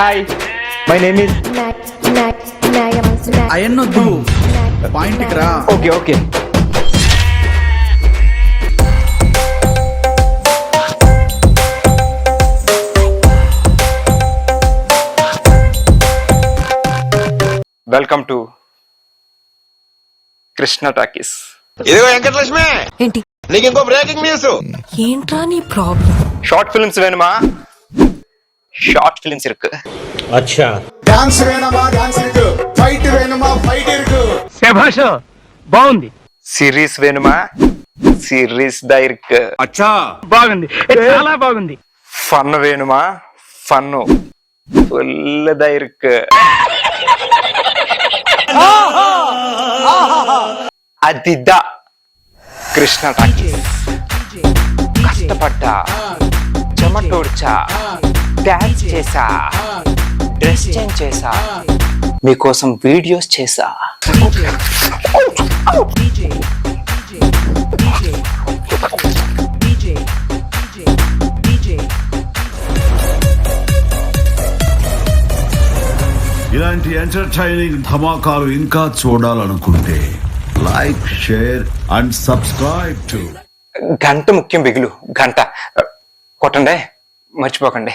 Hi, my name is. అయన్నొద్దు, పాయింట్కి రా. Okay okay. Welcome to Krishna talkies. ఇదిగో వెంకటలక్ష్మి, ఏంటి నీకు ఇంకో బ్రేకింగ్ న్యూస్. ఏంట్రా నీ ప్రాబ్లం? షార్ట్ ఫిల్మ్స్ వేணுమా? షార్ట్ ఫిల్మ్స్ இருக்கு. अच्छा డాన్స్ వేణమా? డాన్స్ ఇరుకు. ఫైట్ వేణమా? ఫైట్ ఇరుకు. శభాష్, బాగుంది. సిరీస్ వేணுమా? సిరీస్ దా இருக்கு. అచ్చా, బాగుంది, చాలా బాగుంది. ఫన్ వేணுమా? ఫన్ ఫుల్ దా இருக்கு. అదిదా కృష్ణ టాకీస్. కష్టపడ్డా, చెమటోడ్చా, డాన్స్ చేసా, డ్రెస్ చేంజ్ చేసా, మీకోసం వీడియోస్ చేసా. ఇలాంటి ఎంటర్టైనింగ్ ధమాకాలు ఇంకా చూడాలనుకుంటే like, share and subscribe to. గంట ముఖ్యం బిగులు, గంట కొట్టండి, మర్చిపోకండి.